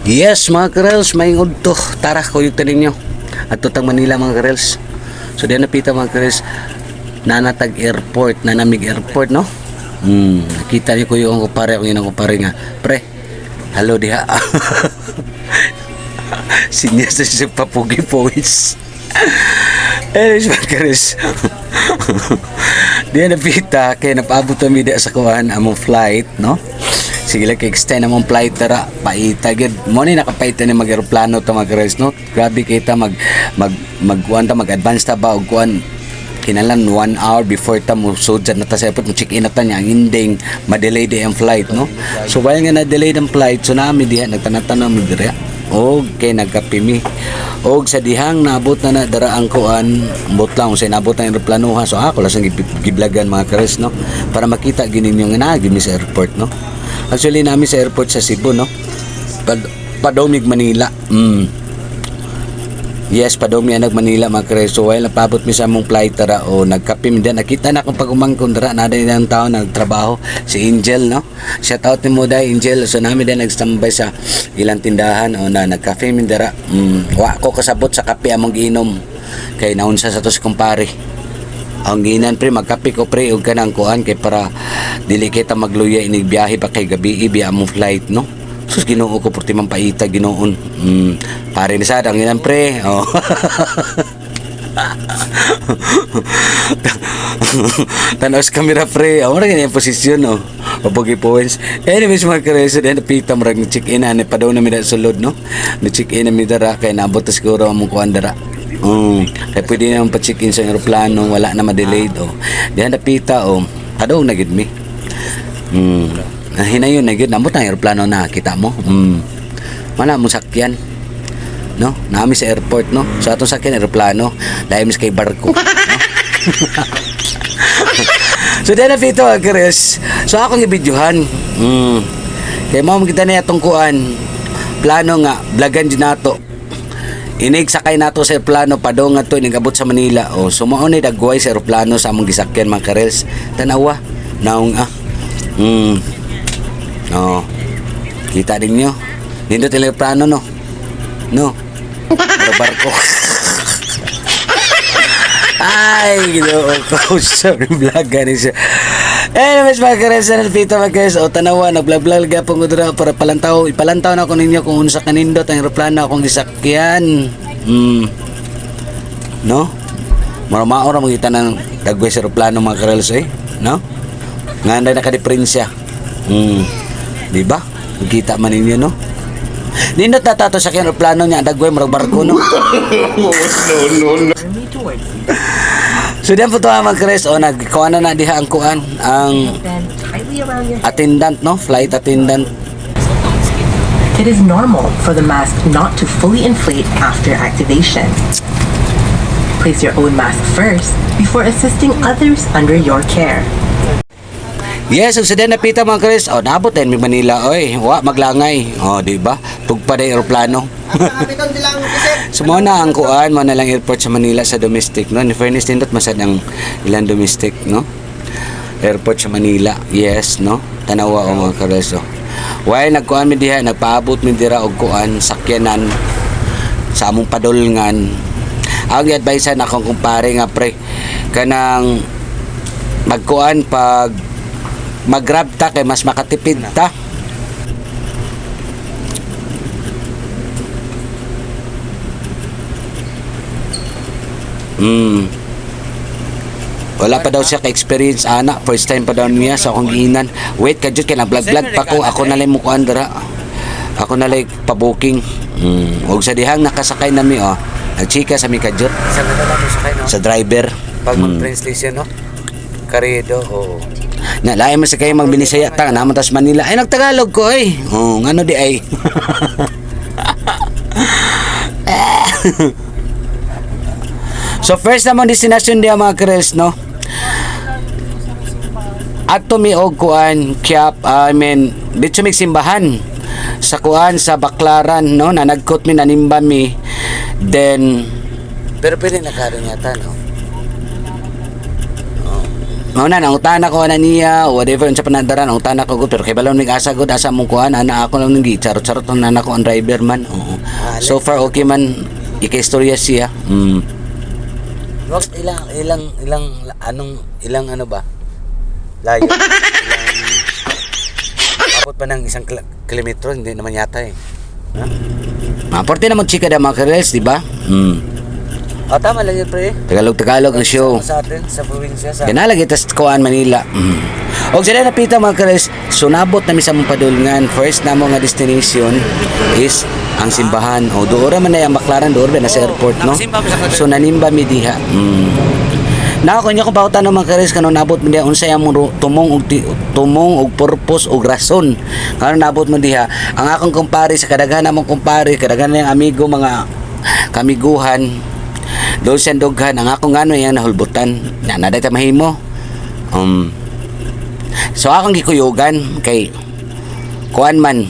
Yes mga karels, may udto. Tara, kuyutan ninyo. At tutang Manila mga karels. So diyan napita mga karels, nanatag airport, nanamig airport no? Nakita niyo ko yung kupare, kung yun ang kupare nga. Pre, hello diha. Sinya sa papugi boys. Anyways mga karels. Diyan napita, kaya napaabot kami sa kuhan among flight no? Sige lang extend among flight tara paita gid mo ni nakapaita ni mag-eroplano ta mag-rest no. Grabe kita mag advance ta ba og kuan kinalan 1 hour before ta mo sudyan na ta sa airport mo check in na ta nya ang ending ma-delay di ang flight no. So while nga na-delay ang flight so nami diha nagtanatan mi dira og kay nagkape mi og sa dihang naabot na dara ang kuan bot lang sa naabot ang eroplano ha. So ako lasang giblagan mga kares no para makita gininyo nga na gimi sa airport no. Actually namin sa airport sa Cebu no. Padomig Manila. Yes, Padomig nag Manila mga kres. So while napabot mi sa among flight tara o nagkape mi din nakita na akong pagumangkon dara na din ang tao nagtrabaho si Angel no. Shout out ni mo dai Angel. So namin din nagstambay sa ilang tindahan o na nagkape mi dara. Wa ko kasabot sa kape among giinom kay naunsa sa tos kumpare. Ang ginan pre magkape ko pre og kanang kuan kay para dili kita magluya inig biyahe pa kay gabi biya among flight no. Sus Ginoo ko purti man paita Ginoon. Pare ni sad ang ginan pre. Oh. Tanos kamera pre. Amo ra gani posisyon no. Papogi points. Anyways mga kareso den pita marag ni check in ani pa daw na mi sulod no. Ni check in mi dara kay naabot siguro among kuan dara. Kaya pwede naman pa-check-in sa aeroplano, wala na ma-delayed diyan napita padong na gid mi. Hinayon na gid namo tang aeroplano na kita mo. Wala mo sakyan. No, nami sa airport no. So atong sakyan aeroplano, dahil mis kay barko. No? So diyan napita agres. So akong gibidyohan. Kay mao kita na atong kuan. Plano nga blagan din nato. Inig sakay nato sa aeroplano padong ato inigabot sa Manila sumao ni dagway sa aeroplano sa among gisakyan mga karels tanawa naong kita din nyo nindot yung aeroplano no barko ay Ginoo ko sorry vlog gani siya. Anyways mga karels na nalpita mga karels tanawa nagblog-vlog gapong udra para ipalantaw na ako ninyo kung unsa kanindot ang aeroplano akong gisakyan no maramaor mo kita ng dagway sa aeroplano mga karels no nga na nakadiferensya di ba kita man ninyo no nindot na tato sa aeroplano niya dagway marag barko no. No. So diyan po ito mga kres nagkuha na diha ang kuan ang attendant no flight attendant. It is normal for the mask not to fully inflate after activation. Place your own mask first before assisting others under your care. Yes, so diyan napita mga kres naabot din mi Manila wa maglangay di ba tugpa na aeroplano. So na ang kuan mo na lang airport sa Manila sa domestic no. In fairness nindot masad ang ilang domestic no. Airport sa Manila. Yes no. Tanawa mga kareso. While nagkuan mi diha nagpaabot mi dira og kuan sakyanan sa among padulngan. Ang advice na akong kumpare nga pre kanang magkuan pag mag-grab ta kay mas makatipid ta. Wala pa daw siya ka-experience ana first time pa daw niya sa akong giinan wait ka jud kay nag-vlog pa ko ako na lang mo kuan dira ako na lang pa-booking og sa dihang nakasakay nami nagchika sa mi kadjot sa driver pag mag-train station no Karedo na lain man sa kayo magbinisaya ta naman tas Manila ay nagtagalog ko ngano di ay. So first naman destination diya mga karels no ato mi og kuan Quiapo dito mi simbahan sa kuan sa Baclaran no na nagkot mi nanimba mi then pero pwede na karon yata no mao na nangutana ko ana niya o whatever unsa panadaran nangutana ko gud pero kay balon mig asa gud asa mong kuan ana ako lang ngi charot-charot na nako ang driver man. Oo. So far okay man ika-istorya siya. Wag ilang ano ba? Layo. Abot pa ng 1 kilometro hindi naman yata eh. Ha? Maporte na mag-chika da mga karels, di ba? Tama lang yun, pre. Tagalog ang show. Sa atin, sa probinsya, sa... Kaya nalagi tas kuan Manila. Og sila napita mga kares, sunabot na mi sa mong padulngan. First na mo nga destination is ang simbahan. O doora man na yung Baclaran, doora na sa airport, no? So nanimba mi diha. Na ako niya kung pautan ng mga kares kanon nabot mo diha unsay among tumong og purpose og rason. Kanon nabot mo diha ang akong kumpare sa kadaghan namong kumpare, kadaghan na yung amigo mga kamiguhan. Doon siya dughan ang akong ano yan nahulbutan na naday ta mahimo. So akong gikuyugan kay kuan man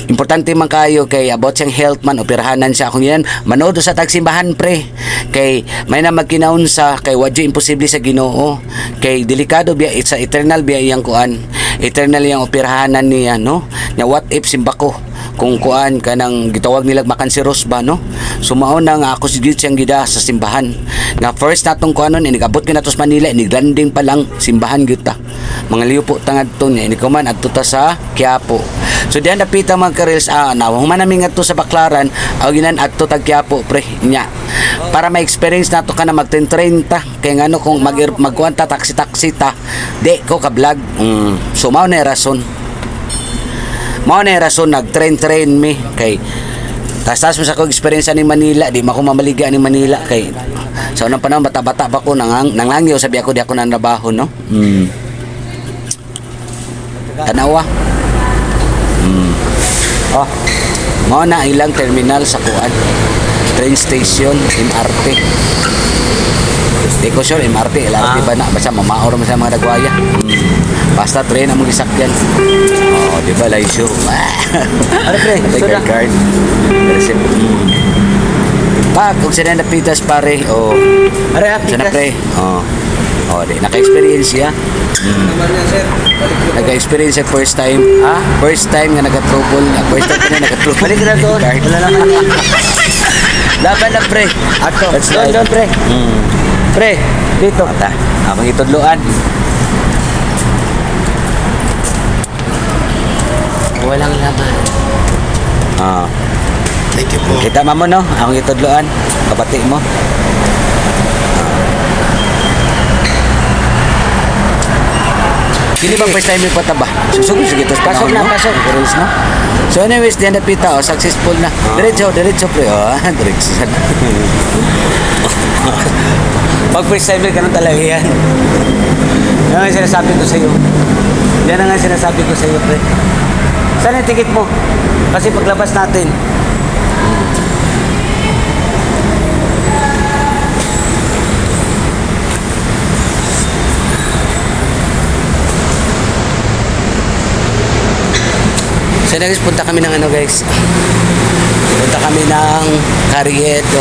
importante man kayo kay about siyang health man operahanan siya akong yan manood sa tagsimbahan pre kay may na magkinaunsa kay wadyo imposible sa Ginoo kay delikado biya sa eternal biya iyang kuan eternal yang operahanan niya no nya what if simbako kung kuan kanang gitawag nila makanseros ba no sumao na nga ako sigit siyang gida sa simbahan nga first natong kuanon inigabot ko natos Manila iniglanding pa lang simbahan kita mga liupo tangad to niya inikuman adto ta sa Quiapo so diyan napita mga karels nawang man namin adto sa Baclaran ginan adto tag Quiapo pre nya para ma-experience nato ka na mag 30 kay ngano kung magkuan ta taxi ta di ko ka vlog so mao na rason nag-train mi kay tas mo sa ko experience ni Manila di mako mamaliga ni Manila kay sa unang panahon bata-bata pa ko nanglangyo sabi ako di ako nanrabaho no tanawa mao na ilang terminal sa kuan train station MRT di ko sure MRT LRT ba na basta mamaor mo sa mga dagwaya basta train ang mga isakyan di ba laisyo Ano, pre? take a card kung sila napitas pare Are, sana pre di naka-experience siya naka-experience siya first time nga nag-trouble first time na nag-trouble Balik na doon. laban na pre Ato. doon pre pre Dito. akong itudluan walang laman Thank you po. kita mo no akong itudluan kabati mo Kini bang first time yung pataba? Susugod sige tos Pasok na, pasok. Girls no. So anyways, diyan napita successful na. Diretso pre. Diretso. Pag first time ganun talaga yan. Yan ang sinasabi ko sa iyo. Yan ang sinasabi ko sa iyo, pre. Saan yung ticket mo? Kasi paglabas natin. So next, punta kami ng ano guys. Punta kami ng Carriedo.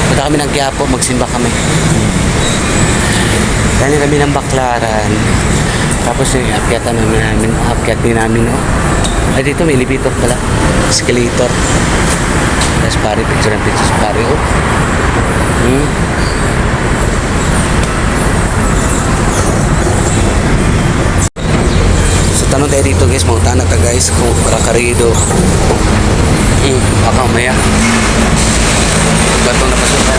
Punta kami ng Quiapo, magsimba kami. Dali kami ng Baclaran. Tapos yung akyatin namin. Ay dito may elevator pala. Escalator. Tapos pare, picture pare. Tanong tayo dito guys, mga tanong ta guys kung Carriedo baka umaya gatong napasok na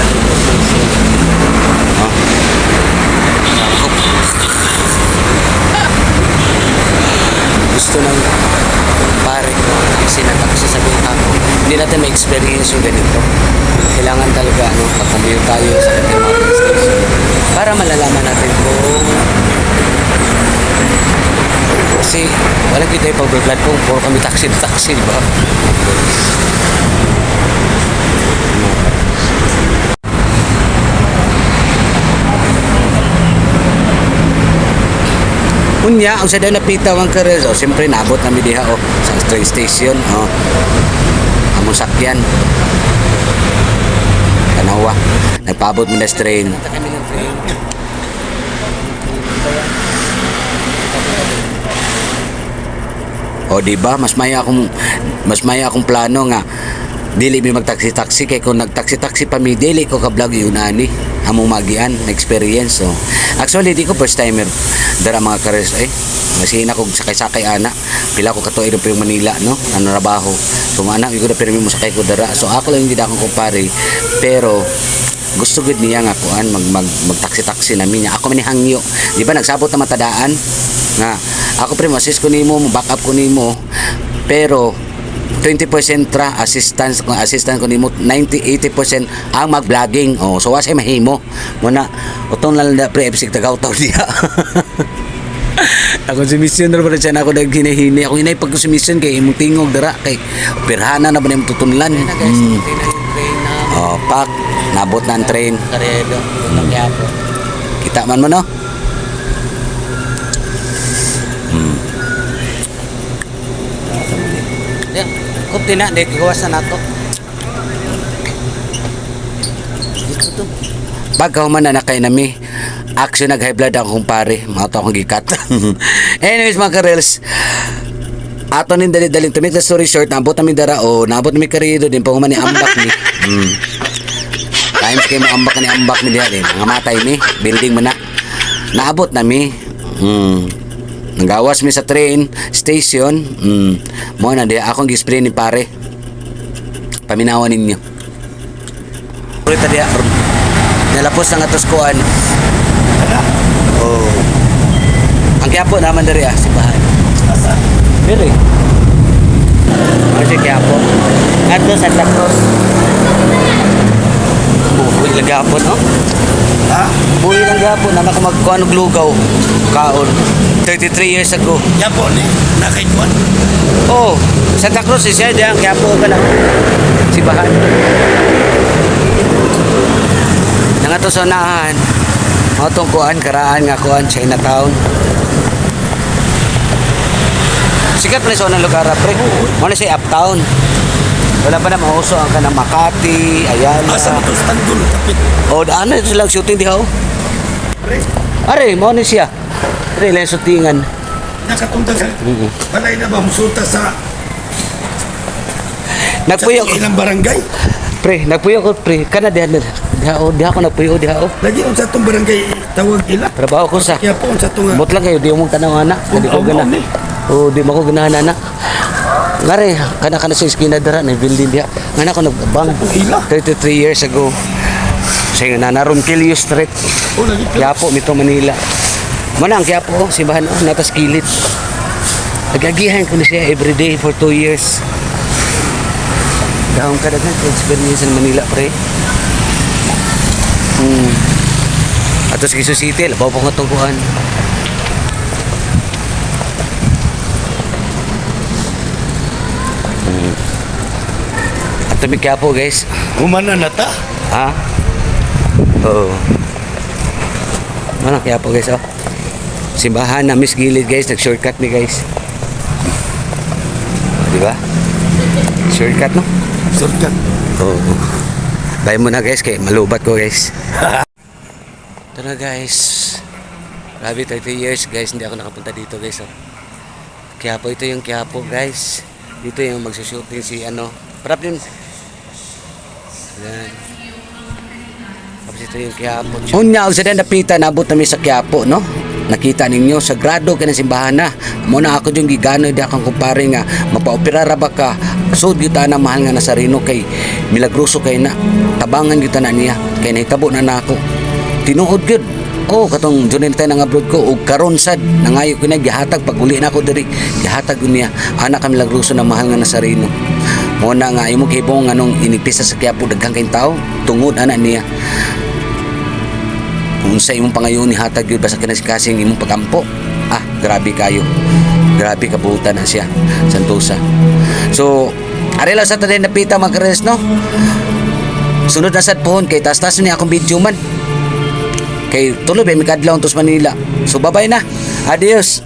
gusto ng pare ko kasi sabihin ako hindi natin may experience yung ganito kailangan talaga kakamyo tayo sa ating mga station para malalaman natin kung kasi wala kita yung pag-vlog kung puro kami taxi, di ba? Unya, ang sada napita ang kares, siyempre naabot namin diha sa train station, among sakyan. tanawa. Nagpaabot mi na sa train. O di ba mas maya akong plano nga dili mi magtaksi-taksi kay kung nagtaksi-taksi pa mi dili ko ka vlog yun ani among magian na experience. So actually di ko first timer dara mga kares kasi na ko sakay-sakay ana pila ko katuig do pero Manila no ano trabaho tumana ko da pero mo sakay ko dara. So ako lang gid akong kumpare pero gusto gud niya nga kuan magtaksi-taksi na niya ako man ni hangyo di ba nagsabot na matadaan nga ako pre mo assist ko nimo back up ko nimo pero 20% ra assistant ko nimo 90-80% ang mag-vlogging. Oh, so wasay mahimo muna utong lang na pre episik tagaw-taw diha. Ako si mission ra pa siya na ako naghinahini ako inay pag si mission kay imong tingog dara kay pirhana na ba nimo tutunlan. Oh, pak nabot na ang train. Karedo, tutang yapo. Kita man mo no? Ya, kupti na, di kawasan nato. Dito to. Pagka man na kay nami action nag high blood ako kumpare mga to akong gikat. Anyways mga karels ato nin dali-daling to make the story short nabot namin dara o nabot namin karido din pa human ni ambak ni times kay mo ambak ni diha din mga matay mi building man na naabot nami nagawas mi sa train station mo na diha akong gispray ni pare paminawan ninyo ulit diha nalapos ang atos kuan. Oh. Ang Quiapo naman dari simbahan. Really? Ano si Quiapo? Ato Santa Cruz. Buhay lang Quiapo, no? Ha? Buhay lang Quiapo na ako magkuhan og lugaw. Kaon. 33 years ago. Yapo ni, nakaikuan. Oh, Santa Cruz siya diyan Quiapo ka lang. Simbahan. Nga to sa unahan atong kuan karaan nga kuan Chinatown sikat na sa unang lugar pre mo na sa uptown wala pa na mauso ang kanang Makati Ayala Asa mo to sa Tanggol, kapit. o daan na silang shooting diha Pre, are mo na siya pre lang shootingan nakatundag. Balay na ba musulta sa nagpuyo ilang barangay? pre nagpuyo ko pre kana diha ako nagpuyo diha Lagi sa itong barangay tawag ila. trabaho ko sa Kaya po sa itong Bot lang kayo, di mo tanaw anak. Hindi ko gana. O di mo ko ganahan anak. Ngare, kana sa iskina dara na building dia. Ngana ko nagbang ila. 33 years ago. Sa nga na Ronquillo Street. O lagi po. Quiapo, Metro Manila. Manang Quiapo, simbahan natas kilit. Nagagihan ko na siya every day for 2 years. Dahon ka daghan experience sa Manila pre. Atos Quezon City, labaw pa nga tungkuhan. Ato mi Quiapo guys. Humana na ta. Ha? Oo. Ano Quiapo guys oh. Simbahan na Miss Gilid guys, nag-shortcut mi guys. Di ba? Shortcut no? Shortcut. Oo. Bayan mo na guys, kay malubat ko guys. Ito na guys. Grabe 30 years guys, hindi ako nakapunta dito guys. Oh. Quiapo, ito yung Quiapo guys. Dito yung magsushooting si ano. Parap yun. Yan. Tapos ito yung Quiapo. Unya, sa napita, nabot namin sa Quiapo, no? Nakita ninyo, sagrado ka ng simbahan na. Muna ako yung gigano, di akong kumpare nga. Mapaopera ba ka? Sud kita na mahal nga Nazareno kay milagroso kay na. Tabangan kita na niya. Kay nahitabo na nako. Tinuod gyud. Oh, katong Junel tayo nang abroad ko ug karon sad nangayo ko na gihatag pag uli na ako diri. Gihatag ko niya anak ka milagroso na mahal nga Nazareno. Mo na nga imo kibong anong inipisa sa Quiapo daghang kay tao tungod ana niya. Kung sa imong pangayon ni hatag gyud basta kinasikasing imong pagampo. Ah, grabe kayo. Grabe kabuutan na siya. Santosa. So, ari lang sa tanin napita mga kares, no? Sunod na sad pohon kay tas-tas ni akong video man. Kay tuloy ba mi kadlaw tos Manila. So, bye-bye na. Adios.